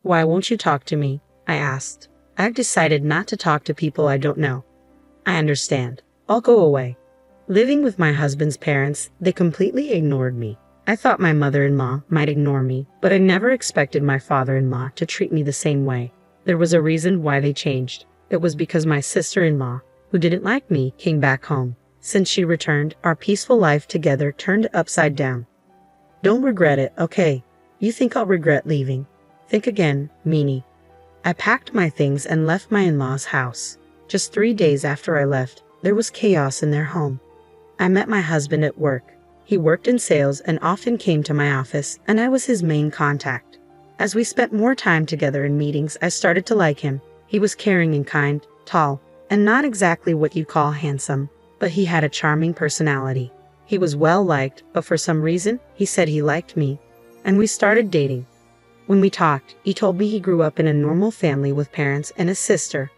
Why won't you talk to me? I asked. I've decided not to talk to people I don't know. I understand. I'll go away. Living with my husband's parents, they completely ignored me. I thought my mother-in-law might ignore me, but I never expected my father-in-law to treat me the same way. There was a reason why they changed. It was because my sister-in-law, who didn't like me, came back home. Since she returned, our peaceful life together turned upside down. Don't regret it, okay? You think I'll regret leaving? Think again, meanie. I packed my things and left my in-laws' house. Just 3 days after I left, there was chaos in their home. I met my husband at work. He worked in sales and often came to my office, and I was his main contact. As we spent more time together in meetings, I started to like him. He was caring and kind, tall, and not exactly what you'd call handsome, but he had a charming personality. He was well liked, but for some reason, he said he liked me, and we started dating. When we talked, he told me he grew up in a normal family with parents and a sister.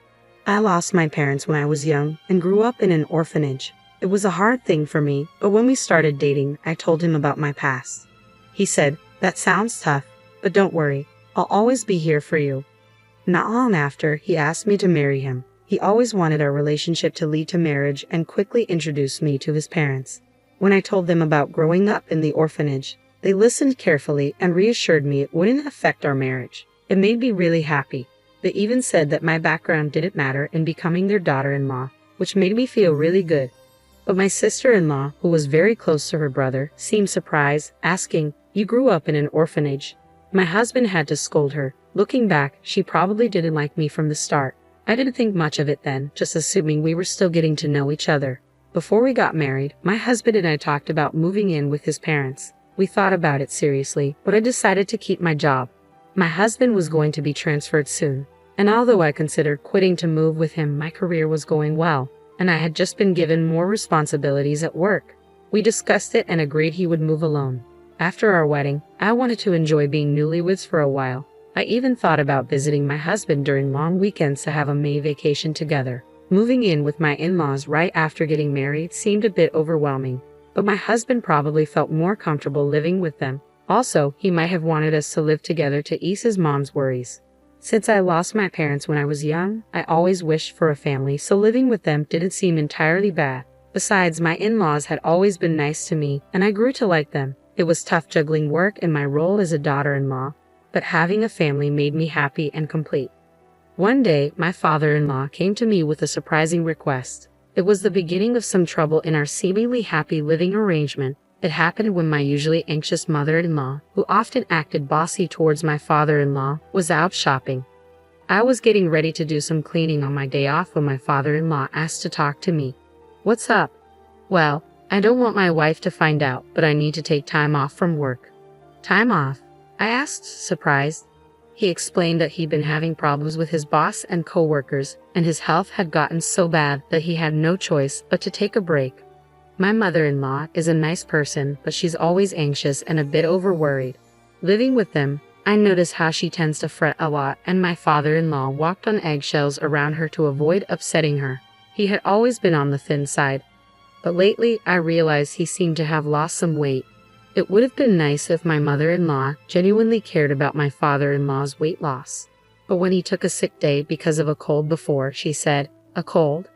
I lost my parents when I was young and grew up in an orphanage. It was a hard thing for me, but when we started dating, I told him about my past. He said, "That sounds tough, but don't worry, I'll always be here for you." Not long after, he asked me to marry him. He always wanted our relationship to lead to marriage and quickly introduced me to his parents. When I told them about growing up in the orphanage, they listened carefully and reassured me it wouldn't affect our marriage. It made me really happy. They even said that my background didn't matter in becoming their daughter-in-law, which made me feel really good. But my sister-in-law, who was very close to her brother, seemed surprised, asking, "You grew up in an orphanage?" My husband had to scold her. Looking back, she probably didn't like me from the start. I didn't think much of it then, just assuming we were still getting to know each other. Before we got married, my husband and I talked about moving in with his parents. We thought about it seriously, but I decided to keep my job. My husband was going to be transferred soon, and although I considered quitting to move with him, my career was going well, and I had just been given more responsibilities at work. We discussed it and agreed he would move alone. After our wedding, I wanted to enjoy being newlyweds for a while. I even thought about visiting my husband during long weekends to have a May vacation together. Moving in with my in-laws right after getting married seemed a bit overwhelming, but my husband probably felt more comfortable living with them. Also, he might have wanted us to live together to ease his mom's worries. Since I lost my parents when I was young, I always wished for a family, so living with them didn't seem entirely bad. Besides, my in-laws had always been nice to me, and I grew to like them. It was tough juggling work and my role as a daughter-in-law, but having a family made me happy and complete. One day, my father-in-law came to me with a surprising request. It was the beginning of some trouble in our seemingly happy living arrangement. It happened when my usually anxious mother-in-law, who often acted bossy towards my father-in-law, was out shopping. I was getting ready to do some cleaning on my day off when my father-in-law asked to talk to me. "What's up?" "Well, I don't want my wife to find out, but I need to take time off from work." "Time off?" I asked, surprised. He explained that he'd been having problems with his boss and co-workers, and his health had gotten so bad that he had no choice but to take a break. My mother-in-law is a nice person, but she's always anxious and a bit over-worried. Living with them, I notice how she tends to fret a lot, and my father-in-law walked on eggshells around her to avoid upsetting her. He had always been on the thin side, but lately I realized he seemed to have lost some weight. It would have been nice if my mother-in-law genuinely cared about my father-in-law's weight loss. But when he took a sick day because of a cold before, she said, "A cold?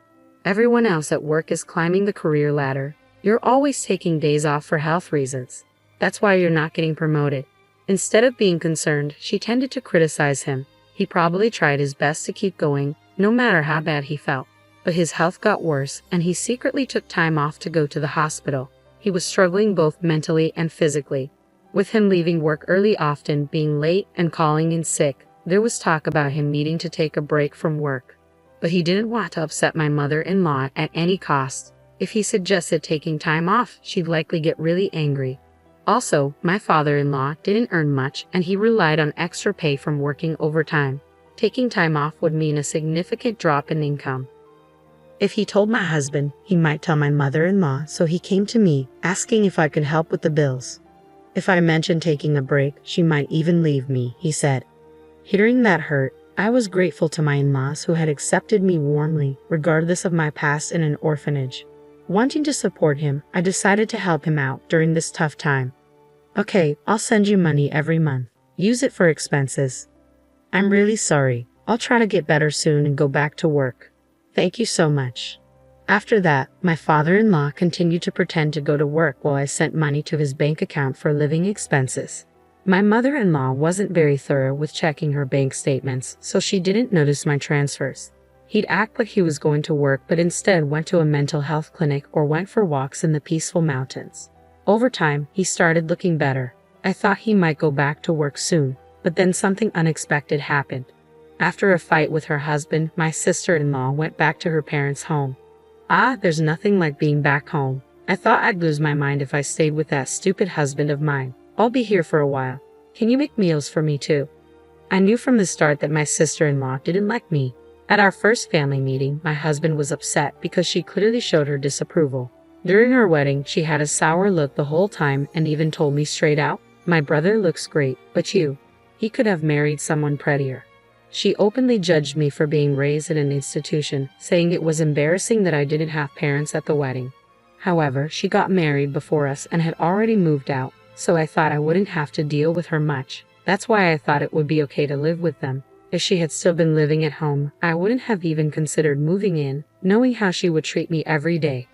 Everyone else at work is climbing the career ladder. You're always taking days off for health reasons. That's why you're not getting promoted." Instead of being concerned, she tended to criticize him. He probably tried his best to keep going, no matter how bad he felt. But his health got worse, and he secretly took time off to go to the hospital. He was struggling both mentally and physically. With him leaving work early, often being late, and calling in sick, there was talk about him needing to take a break from work. But he didn't want to upset my mother-in-law at any cost. If he suggested taking time off, she'd likely get really angry. Also, my father-in-law didn't earn much, and he relied on extra pay from working overtime. Taking time off would mean a significant drop in income. If he told my husband, he might tell my mother-in-law, so he came to me, asking if I could help with the bills. If I mentioned taking a break, she might even leave me, he said. Hearing that hurt, I was grateful to my in-laws who had accepted me warmly, regardless of my past in an orphanage. Wanting to support him, I decided to help him out during this tough time. "Okay, I'll send you money every month. Use it for expenses." I'm really sorry. I'll try to get better soon and go back to work. Thank you so much. After that, my father-in-law continued to pretend to go to work while I sent money to his bank account for living expenses. My mother-in-law wasn't very thorough with checking her bank statements, so she didn't notice my transfers. He'd act like he was going to work but instead went to a mental health clinic or went for walks in the peaceful mountains. Over time, he started looking better. I thought he might go back to work soon, but then something unexpected happened. After a fight with her husband, my sister-in-law went back to her parents' home. There's nothing like being back home. I thought I'd lose my mind if I stayed with that stupid husband of mine. I'll be here for a while. Can you make meals for me too? I knew from the start that my sister-in-law didn't like me. At our first family meeting, my husband was upset because she clearly showed her disapproval. During our wedding, she had a sour look the whole time and even told me straight out, "My brother looks great, but you. He could have married someone prettier." She openly judged me for being raised in an institution, saying it was embarrassing that I didn't have parents at the wedding. However, she got married before us and had already moved out, so I thought I wouldn't have to deal with her much. That's why I thought it would be okay to live with them. If she had still been living at home, I wouldn't have even considered moving in, knowing how she would treat me every day.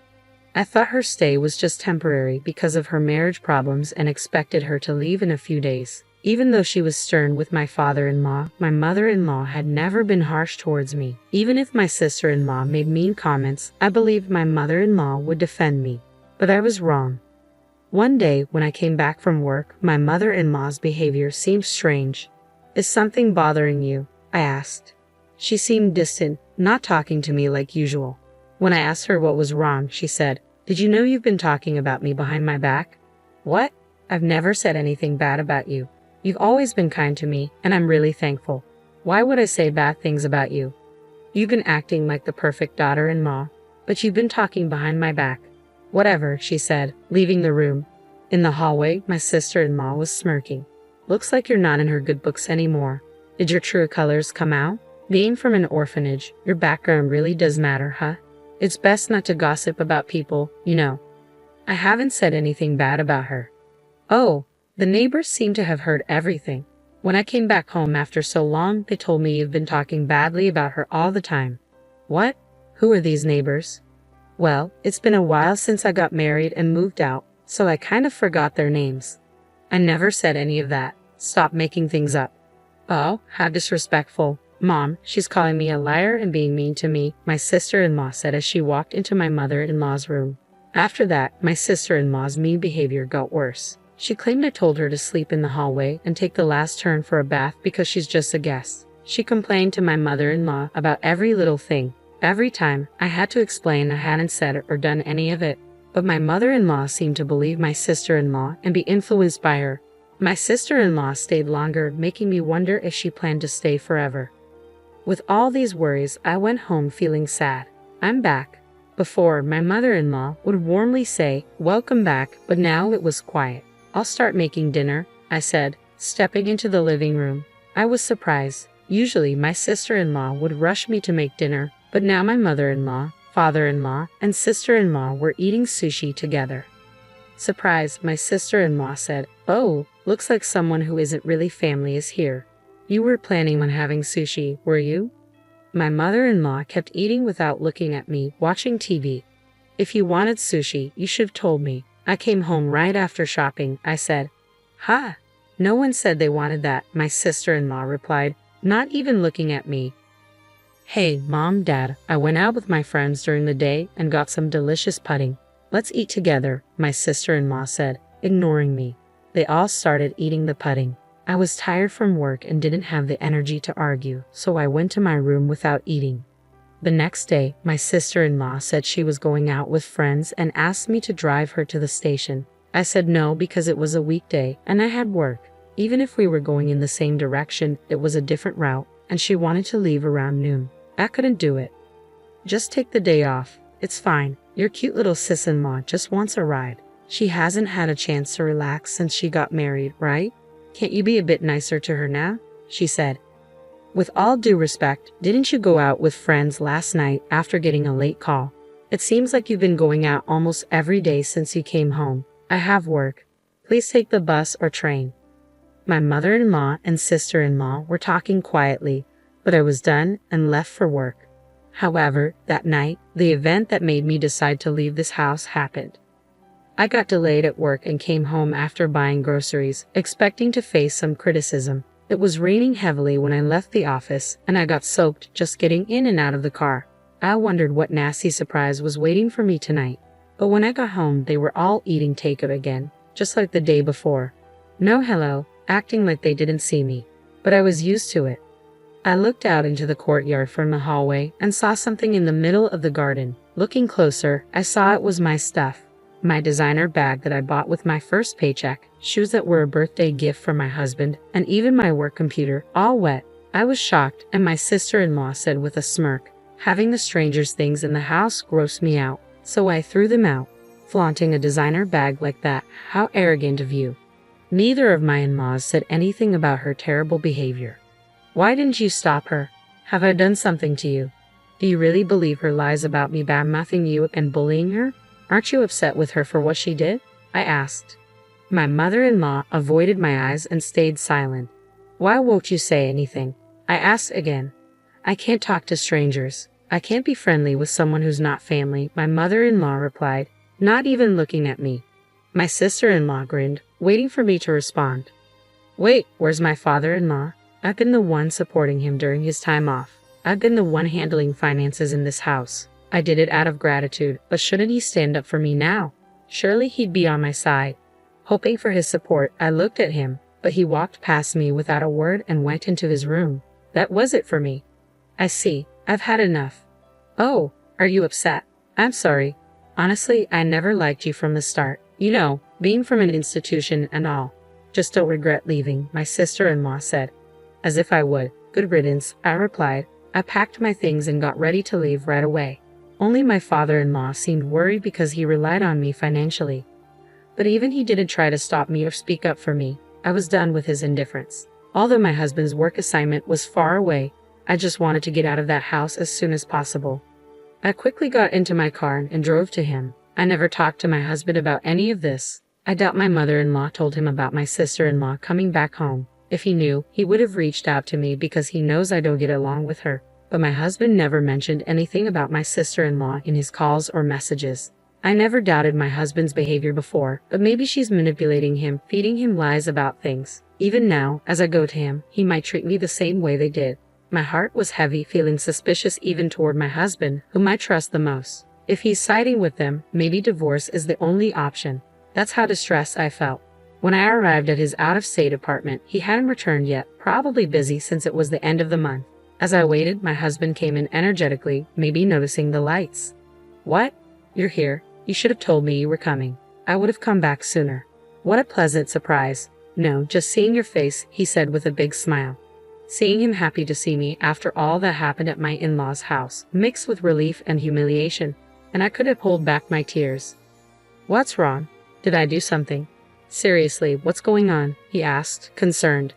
I thought her stay was just temporary because of her marriage problems and expected her to leave in a few days. Even though she was stern with my father-in-law, my mother-in-law had never been harsh towards me. Even if my sister-in-law made mean comments, I believed my mother-in-law would defend me. But I was wrong. One day, when I came back from work, my mother-in-law's behavior seemed strange. "Is something bothering you?" I asked. She seemed distant, not talking to me like usual. When I asked her what was wrong, she said, "Did you know you've been talking about me behind my back?" "What? I've never said anything bad about you. You've always been kind to me, and I'm really thankful. Why would I say bad things about you? You've been acting like the perfect daughter-in-law, but you've been talking behind my back." "Whatever," she said, leaving the room. In the hallway, my sister-in-law was smirking. "Looks like you're not in her good books anymore. Did your true colors come out? Being from an orphanage, your background really does matter, huh? It's best not to gossip about people, you know." "I haven't said anything bad about her." "Oh." The neighbors seem to have heard everything. When I came back home after so long, they told me you've been talking badly about her all the time." "What? Who are these neighbors?" "Well, it's been a while since I got married and moved out, so I kind of forgot their names." "I never said any of that. Stop making things up." "Oh, how disrespectful. Mom, she's calling me a liar and being mean to me," my sister-in-law said as she walked into my mother-in-law's room. After that, my sister-in-law's mean behavior got worse. She claimed I told her to sleep in the hallway and take the last turn for a bath because she's just a guest. She complained to my mother-in-law about every little thing. Every time, I had to explain I hadn't said or done any of it. But my mother-in-law seemed to believe my sister-in-law and be influenced by her. My sister-in-law stayed longer, making me wonder if she planned to stay forever. With all these worries, I went home feeling sad. I'm back. Before, my mother-in-law would warmly say, "Welcome back," but now it was quiet. "I'll start making dinner," I said, stepping into the living room. I was surprised. Usually, my sister-in-law would rush me to make dinner, but now my mother-in-law, father-in-law, and sister-in-law were eating sushi together. Surprised, my sister-in-law said, "Oh, looks like someone who isn't really family is here. You were planning on having sushi, were you?" My mother-in-law kept eating without looking at me, watching TV. "If you wanted sushi, you should have told me. I came home right after shopping," I said. "Ha! No one said they wanted that," my sister-in-law replied, not even looking at me. "Hey, Mom, Dad, I went out with my friends during the day and got some delicious pudding. Let's eat together," my sister-in-law said, ignoring me. They all started eating the pudding. I was tired from work and didn't have the energy to argue, so I went to my room without eating. The next day, my sister-in-law said she was going out with friends and asked me to drive her to the station. I said no because it was a weekday and I had work. Even if we were going in the same direction, it was a different route, and she wanted to leave around noon. I couldn't do it. "Just take the day off. It's fine. Your cute little sis-in-law just wants a ride. She hasn't had a chance to relax since she got married, right? Can't you be a bit nicer to her now?" she said. "With all due respect, didn't you go out with friends last night after getting a late call? It seems like you've been going out almost every day since you came home. I have work. Please take the bus or train." My mother-in-law and sister-in-law were talking quietly, but I was done and left for work. However, that night, the event that made me decide to leave this house happened. I got delayed at work and came home after buying groceries, expecting to face some criticism. It was raining heavily when I left the office, and I got soaked just getting in and out of the car. I wondered what nasty surprise was waiting for me tonight. But when I got home, they were all eating takeout again, just like the day before. No hello, acting like they didn't see me. But I was used to it. I looked out into the courtyard from the hallway and saw something in the middle of the garden. Looking closer, I saw it was my stuff. My designer bag that I bought with my first paycheck, shoes that were a birthday gift from my husband, and even my work computer, all wet. I was shocked, and my sister-in-law said with a smirk, "Having the strangers' things in the house grossed me out, so I threw them out." Flaunting a designer bag like that, how arrogant of you. Neither of my in-laws said anything about her terrible behavior. Why didn't you stop her? Have I done something to you? Do you really believe her lies about me badmouthing you and bullying her? Aren't you upset with her for what she did? I asked. My mother-in-law avoided my eyes and stayed silent. Why won't you say anything? I asked again. I can't talk to strangers. I can't be friendly with someone who's not family, my mother-in-law replied, not even looking at me. My sister-in-law grinned, waiting for me to respond. Wait, where's my father-in-law? I've been the one supporting him during his time off. I've been the one handling finances in this house. I did it out of gratitude, but shouldn't he stand up for me now? Surely he'd be on my side. Hoping for his support, I looked at him, but he walked past me without a word and went into his room. That was it for me. I see. I've had enough. Oh, are you upset? I'm sorry. Honestly, I never liked you from the start. You know, being from an institution and all. Just don't regret leaving, my sister-in-law said. As if I would. Good riddance, I replied. I packed my things and got ready to leave right away. Only my father-in-law seemed worried because he relied on me financially. But even he didn't try to stop me or speak up for me. I was done with his indifference. Although my husband's work assignment was far away, I just wanted to get out of that house as soon as possible. I quickly got into my car and drove to him. I never talked to my husband about any of this. I doubt my mother-in-law told him about my sister-in-law coming back home. If he knew, he would have reached out to me because he knows I don't get along with her. But my husband never mentioned anything about my sister-in-law in his calls or messages. I never doubted my husband's behavior before, but maybe she's manipulating him, feeding him lies about things. Even now, as I go to him, he might treat me the same way they did. My heart was heavy, feeling suspicious even toward my husband, whom I trust the most. If he's siding with them, maybe divorce is the only option. That's how distressed I felt. When I arrived at his out-of-state apartment, he hadn't returned yet, probably busy since it was the end of the month. As I waited, my husband came in energetically, maybe noticing the lights. What? You're here. You should have told me you were coming. I would have come back sooner. What a pleasant surprise. No, just seeing your face, he said with a big smile. Seeing him happy to see me after all that happened at my in-laws' house, mixed with relief and humiliation, and I couldn't hold back my tears. What's wrong? Did I do something? Seriously, what's going on? He asked, concerned.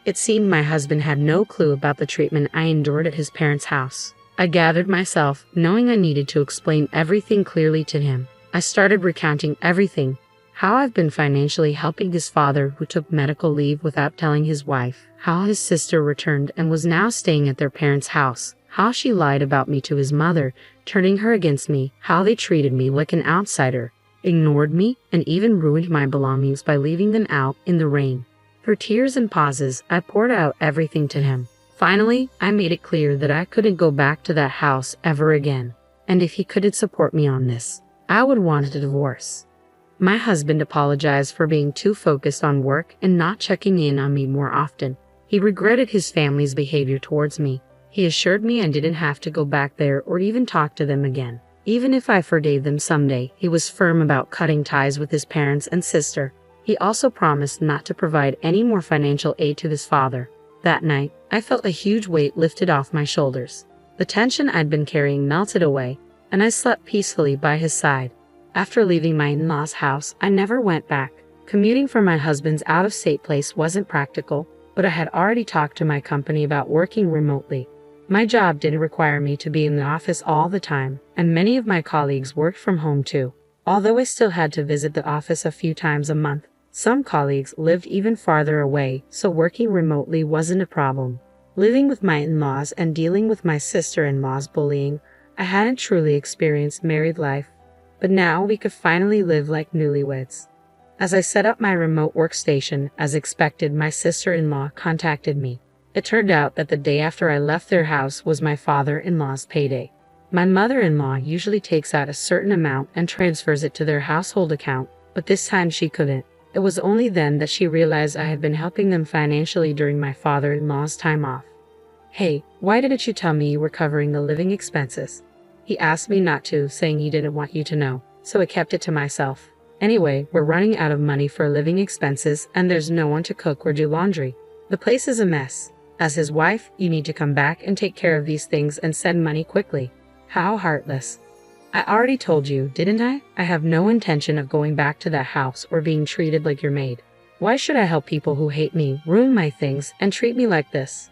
It seemed my husband had no clue about the treatment I endured at his parents' house. I gathered myself, knowing I needed to explain everything clearly to him. I started recounting everything. How I've been financially helping his father who took medical leave without telling his wife. How his sister returned and was now staying at their parents' house. How she lied about me to his mother, turning her against me. How they treated me like an outsider, ignored me, and even ruined my belongings by leaving them out in the rain. Through tears and pauses, I poured out everything to him. Finally, I made it clear that I couldn't go back to that house ever again. And if he couldn't support me on this, I would want a divorce. My husband apologized for being too focused on work and not checking in on me more often. He regretted his family's behavior towards me. He assured me I didn't have to go back there or even talk to them again. Even if I forgave them someday, he was firm about cutting ties with his parents and sister. He also promised not to provide any more financial aid to his father. That night, I felt a huge weight lifted off my shoulders. The tension I'd been carrying melted away, and I slept peacefully by his side. After leaving my in-laws' house, I never went back. Commuting from my husband's out-of-state place wasn't practical, but I had already talked to my company about working remotely. My job didn't require me to be in the office all the time, and many of my colleagues worked from home too. Although I still had to visit the office a few times a month, Some colleagues lived even farther away, so working remotely wasn't a problem. Living with my in-laws and dealing with my sister-in-law's bullying, I hadn't truly experienced married life, but now we could finally live like newlyweds. As I set up my remote workstation, as expected, my sister-in-law contacted me. It turned out that the day after I left their house was my father-in-law's payday. My mother-in-law usually takes out a certain amount and transfers it to their household account, but this time she couldn't. It was only then that she realized I had been helping them financially during my father-in-law's time off. "Hey, why didn't you tell me you were covering the living expenses?" He asked me not to, saying he didn't want you to know, so I kept it to myself. Anyway, we're running out of money for living expenses and there's no one to cook or do laundry. The place is a mess. As his wife, you need to come back and take care of these things and send money quickly. How heartless. I already told you, didn't I? I have no intention of going back to that house or being treated like your maid. Why should I help people who hate me, ruin my things, and treat me like this?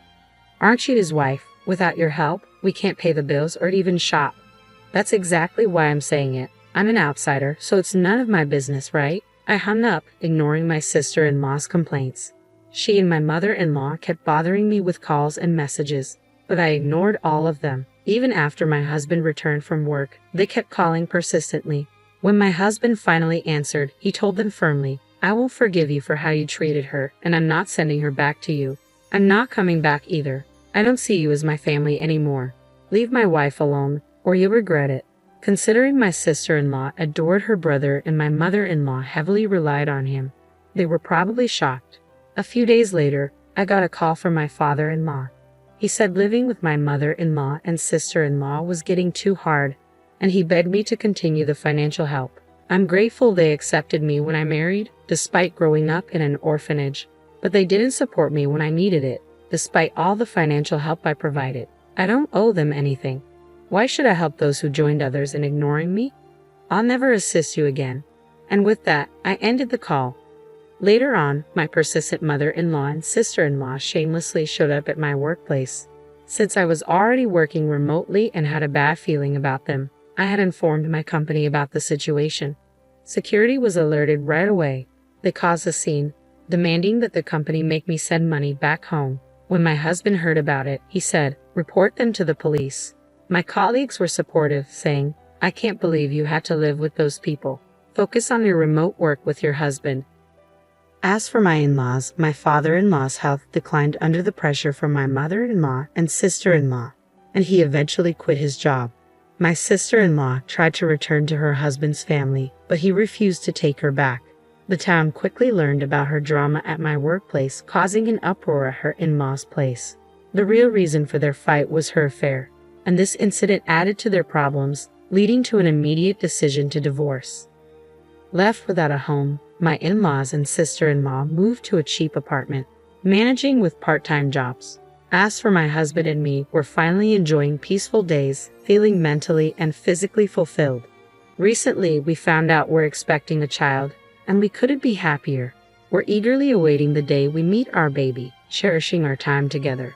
Aren't you his wife? Without your help, we can't pay the bills or even shop. That's exactly why I'm saying it. I'm an outsider, so it's none of my business, right? I hung up, ignoring my sister-in-law's complaints. She and my mother-in-law kept bothering me with calls and messages, but I ignored all of them. Even after my husband returned from work, they kept calling persistently. When my husband finally answered, he told them firmly, "I won't forgive you for how you treated her, and I'm not sending her back to you. I'm not coming back either. I don't see you as my family anymore. Leave my wife alone, or you'll regret it." Considering my sister-in-law adored her brother and my mother-in-law heavily relied on him, they were probably shocked. A few days later, I got a call from my father-in-law. He said living with my mother-in-law and sister-in-law was getting too hard, and he begged me to continue the financial help. I'm grateful they accepted me when I married, despite growing up in an orphanage, but they didn't support me when I needed it, despite all the financial help I provided. I don't owe them anything. Why should I help those who joined others in ignoring me? I'll never assist you again. And with that, I ended the call. Later on, my persistent mother-in-law and sister-in-law shamelessly showed up at my workplace. Since I was already working remotely and had a bad feeling about them, I had informed my company about the situation. Security was alerted right away. They caused a scene, demanding that the company make me send money back home. When my husband heard about it, he said, "Report them to the police." My colleagues were supportive, saying, "I can't believe you had to live with those people. Focus on your remote work with your husband." As for my in-laws, my father-in-law's health declined under the pressure from my mother-in-law and sister-in-law, and he eventually quit his job. My sister-in-law tried to return to her husband's family, but he refused to take her back. The town quickly learned about her drama at my workplace, causing an uproar at her in-law's place. The real reason for their fight was her affair, and this incident added to their problems, leading to an immediate decision to divorce. Left without a home, my in-laws and sister-in-law moved to a cheap apartment, managing with part-time jobs. As for my husband and me, we're finally enjoying peaceful days, feeling mentally and physically fulfilled. Recently, we found out we're expecting a child, and we couldn't be happier. We're eagerly awaiting the day we meet our baby, cherishing our time together.